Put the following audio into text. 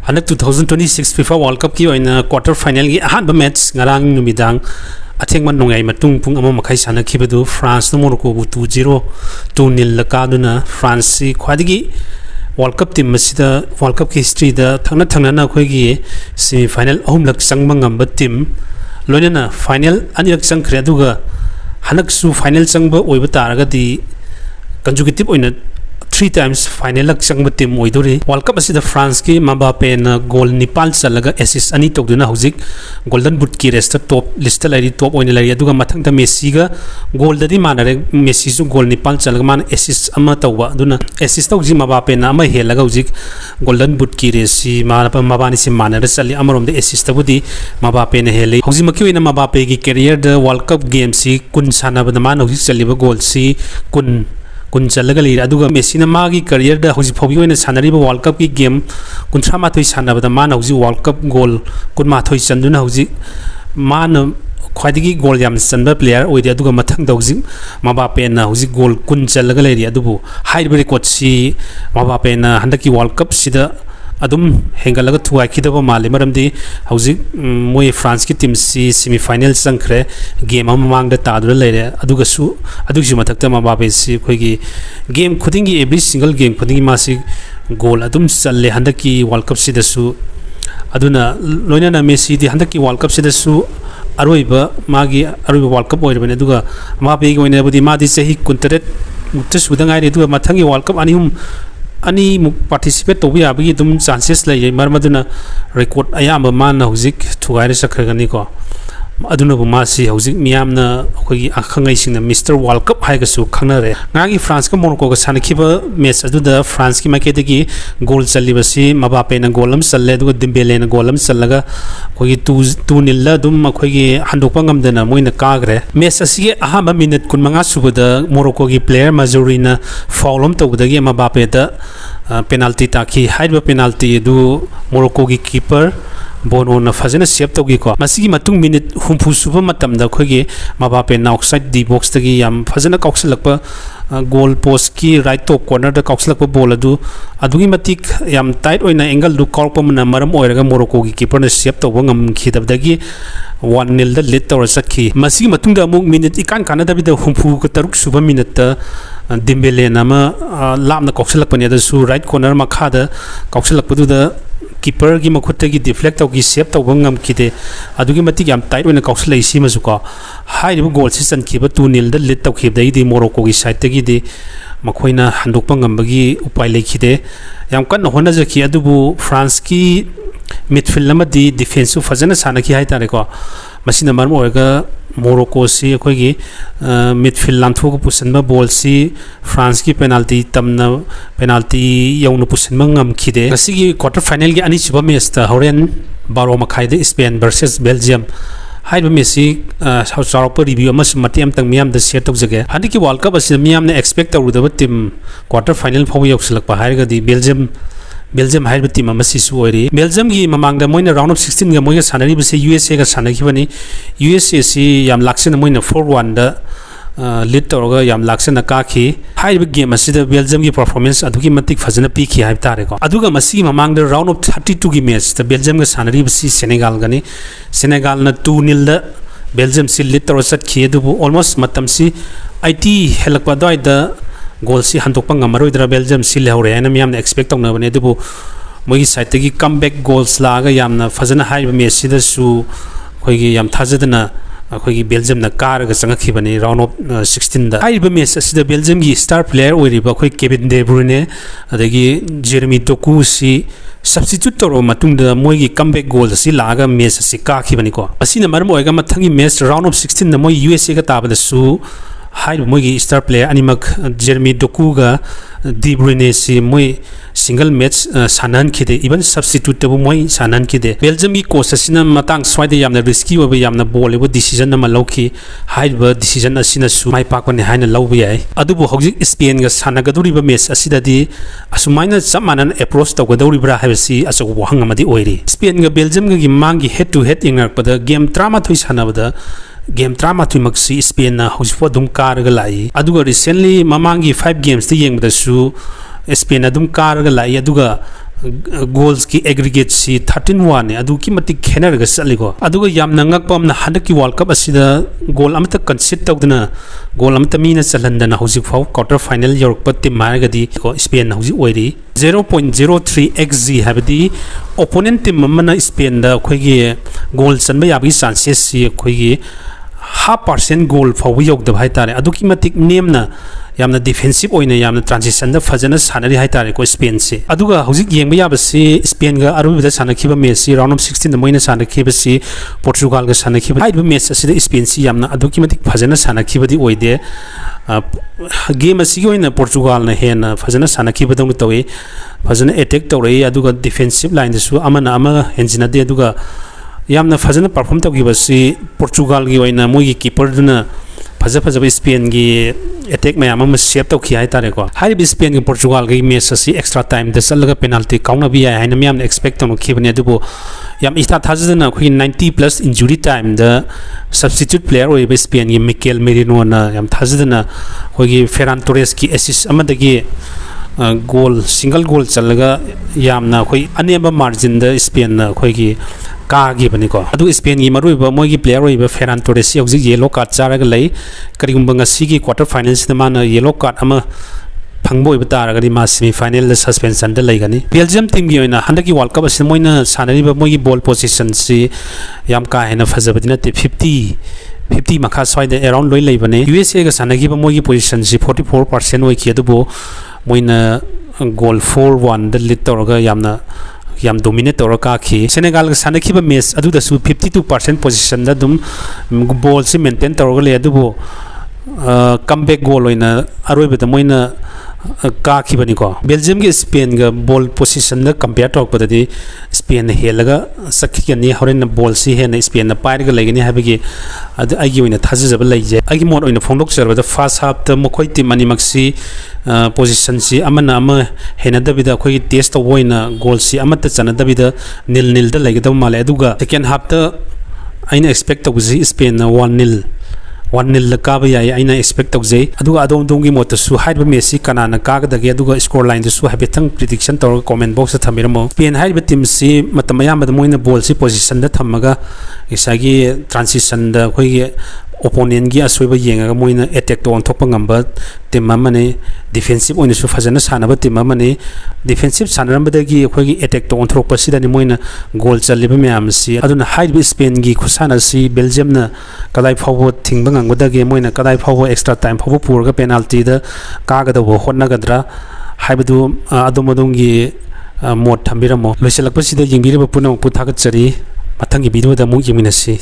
Hanak 2026 FIFA World Cup ki oina quarter final gi ahanba match ngarang numidang athengman nongai matung pung ama makhai sana khibadu France no Morocco bu 2-0 2-0 lakaduna France si khwadigi World Cup team masida World Cup history da thangna na khoi gi semi final ahum lak sangma ngamba team loinana final anirak changkhre aduga hanak su final changba oiba taraga di consecutive oina 3 times final lak changba team oidori World Cup asida France ki Mbappe na goal Nepal chalaga assist ani tokduna hojik golden boot ki rest top list lari top oina lari aduga mathang da Messi ga goal dadi manare Messi su goal Nepal chalaga man assist ama tawwa aduna assist tawji Mbappe na ama helaga hojik golden boot ki resi mabani si manare chali amarom de assist tabudi Mbappe na hele hoji makki oina Mbappe ki career da World Cup game si kun sana bada man hojik chaliba goal si kun chalaga li aduga Messi na magi career da hoji phobi oina sanariba World Cup ki game kunthra ma thoi sanabada man hoji World Cup goal kun ma thoi chanduna hoji man khwadigi goal yam chanba player oidi aduga mathang dawji Mbappe na hoji goal kun chalaga le adubu high record si Mbappe na handaki World Cup sida adum hengalaga thuai khidaba male maramdi hauji moi France ki team si semi final changkhre game amang da tadura lere aduga su adugi mathakta Mbappe si khoigi game khudingi every single game khudingi ma si goal adum challe handaki World Cup sida su aduna loina na Messi di handaki World Cup sida su aroiba magi aroiba World Cup oirabane aduga Mbappe gi oina budi ma di sahi kuntaret mutta sudangai re aduga mathangi World Cup ani muk participate to bi abagi dum chances lai marmaduna record ayamba man hojik thugaire sakhragani ko aduna bu masi hojik miyamna akhoi akhangai singna Mr World Cup haiga su khangnare ngagi France ka Morocco ga sanakhiba match aduda France ki maketegi goal chalibasi Mbappe na goal am challe aduga Dembele na goal am challaga akhoi 2-0 la dum akhoi gi handokpa ngamdana moina kagre match asige ahamba minute 15 subada Morocco gi player Majorina foul am tawdagi Mbappe da penalty taki haiba penalty du Morocco gi keeper bono na fazena save tawgi ko masigi matung minute humpu suba matam da khogi Mbappe na outside the box tagi yam fazena kauksalakpa goal post ki right top corner da kauksalakpa ball adugi matik yam tight oina angle du korpa mana maram oiraga Morocco gi keeper na save tawba ngam khidabdagi 1-0 da lead tawra sakhi masigi matung da muk minute ikan kana da bi da humpu ka taruk suba minute ta Dembele nama lamna kauksalakpa ne da su right corner makha da kauksalakpa du da keeper gi makhutta gi deflect tawgi save tawba ngam khide adugi matik yam tight oina kauksalai si mazuka high goal si chan khiba 2-0 da lead tawkhibdai di Morocco gi side tagi di makhoina handokpa ngambagi upai lekhide yam kan hona jaki adubu France ki midfield lamadi defense fazana sanaki hai tare ko masina marmo oiga Morocco si akhoi midfield lanthoga pusanba ball si France ki penalty tamna penalty yaunu pusanba ngam khide ngasigi quarter final gi ani chiba match ta horen 12 makhai de Spain versus Belgium haiba Messi hausaropa review ama matiam tang miam da share tawjage handiki World Cup asi miam na expect tawrudaba team quarter final phaw yoksalakpa haiga di Belgium haiba team ama sisu oiri Belgium gi mamangda moina round of 16 ga moiga sanari base USA ga sanakhibani USA si yam laksena moina 4-1 da lead tawraga yam laksena kakhi haiba game asida Belgium gi performance adugi matik fazana pikhi haib tare ko aduga masi mamangda round of 32 gi match da Belgium ga sanari base Senegal gani Senegal na 2-0 da Belgium si lead tawra satkhi adubu almost matam si IT helakpa doi da goal si handokpa ngamaroidra Belgium si lehore ana miyamna expect tawna bane dubu mogi side tagi comeback goals laga yamna fazana haiba Messi da su khoigi yam thajadana khoigi Belgium na kar ga changakhi bani round of 16 da haiba match asida Belgium gi star player oiriba khoi Kevin De Bruyne adagi Jeremy Doku si substitute toro matung da moigi comeback goal si laga match si ka khibani ko asina maram oiga mathangi match round of 16 da moi USA ga tabada su high moigi star player animak Jeremy Doku ga De Bruyne si moi single match sanan khide even substitute tabu moi sanan khide Belgium gi coach asina matang swaide yamna risky oba yamna ball ebo decision na malauki high ba decision asina su mai pak ne haina lawbi ai adubu hojik Spain ga sanagaduri ba match asida di asumaina samanan approach tawgaduri bra habsi asu wahangamadi oiri Spain ga Belgium gi mangi head to head ingar pada game drama thoi sanabada game drama tu maksi Spain na hospo dum kar ga lai aduga recently mamangi 5 games ti yeng da su Spain adum kar ga lai aduga goals ki aggregate si 13-1 ne adu ki mati khenar ga saliko aduga yamna ngakpam na handak ki world cup asida goal amata concede tawdana goal amata mina chalandana hojik fau quarter final york pat team margadi ko Spain na hojik oiri 0.03 xg habdi opponent team mana Spain da khoigi goal chanba yabi chances si khoigi 0.5% goal fau yok da bhai tare aduki matik nemna yamna defensive oina yamna transition da fajana sanari hai tare ko Spain se aduga hojik yengba yabasi Spain ga aru da sanakhiba match si round of 16 da moina sanakhiba si Portugal ga sanakhiba haiba match asida Spain si yamna aduki matik fajana sanakhiba di oide game asi oina Portugal na hena fajana sanakhiba dong tawi fajana attack tawrei aduga defensive line da su amana ama henjina de aduga yamna fajana perform tawgibasi Portugal gi oina moigi keeper duna फजब Spain की attack मैम save तौखी है तारे को हाई Spain की Portugal की मैच से एक्स्ट्रा टाइम चलगा पेनाल्टी काउना भी है मैम एक्सपेक्ट तौखीबने याम इथा थाजदना अखोई 90+ इंजुरी टाइम द सब्स्टिट्यूट प्लेयर होइबे स्पेन की मिकेल मेरिनो ना याम थाजदना अखोई फेरान टोरेस की एसिस्ट अमदगी गोल सिंगल गोल चलगा यामना अखोई अनेब मार्जिन द स्पेन अखोई की कागी बनिको अदु स्पेन की मरुइबा मोगी प्लेयर होइबा फेरान टोरेस हौजिक येलो कार्ड चारगा लई करिगुंबा ngasi क्वार्टर फाइनल्स द माना येलो कार्ड अमा फंगबोइबा तारगदि मा सेमीफाइनल द सस्पेंशन द लैगनी बेल्जियम टीम की ओइना हंदकी वर्ल्ड कप अस मोइना सानरिबा मोगी बॉल पोजीशन सी याम का हेना फजबदि नते 50 मखा स्वाइद अराउंड लोइ लैबने यूएसए का सानगिबा मोगी पोजीशन सी 44% ओइखि अदुबो मोइना गोल 4-1 द लीड तौरगा याम डोमिनेट तौर काखी सेनेगल का सानखिबा मैच अदुदसु 52% पोजीशन दा दुम बॉल से मेंटेन तौरगा ले अदुबो कमबैक गोल ओइना अरोइबदा मोइना काखिबनिको बेल्जियम के स्पेन का बॉल पोजीशन दा कंपेयर तौरपदि स्पेन हेलगा सखिगनी हरेन बॉल से हेन स्पेन पाइरगा लेगनी हाबगी अद आगी ओइना थाजजब लैजे आगी मोड ओइना फोंडोक सरबदा फर्स्ट हाफ द मखोइ टीम अनिमक्सी पोजीशन से अमना अम हेनदबिदा अखोइ टेस्ट तौबोइना गोल से अमत चनदबिदा निल द लेगदब माले अदुगा सेकेंड हाफ द आइना एक्सपेक्ट तौबजी स्पेन 1-0 काब याय आइना एक्सपेक्ट तौजे अदुगा अदोम दोंगी मोतसु हाइबा मेसी कनाना कागदगे अदुगा स्कोर लाइन दसु हाबेथंग प्रिडिक्शन तौर कमेंट बॉक्स थमिरमो स्पेन हाइबा टीम से मतमयाम मोइना बॉल से पोजीशन द थमगा इसागी ट्रांजिशन द अखोइ ओपोनेंट की असोइबा येंगा मोइना अटैक तो ऑनथोप ngamba टीम अमने डिफेंसिव ओइनसु फजना सानबा टीम अमने डिफेंसिव सानरमबदगी अखोइगी अटैक तो ऑनथोप सिदानि मोइना गोल चलिबा म्याम सि अदुना हाइबा स्पेन की खुसाना सि बेल्जियम ना कदाइ फावो थिंगबा ngangबदगी मोइना कदाइ फावो एक्स्ट्रा टाइम फावो पुरगा पेनाल्टी द कागदबो होटनागद्रा हाइबदु अदोमदोंगी मोड थम्बिरमो लोइसलकपसिदा यिंगिरिबा पुनम पुथागचरी मथंगी वीडियो द मु यिमिनसी।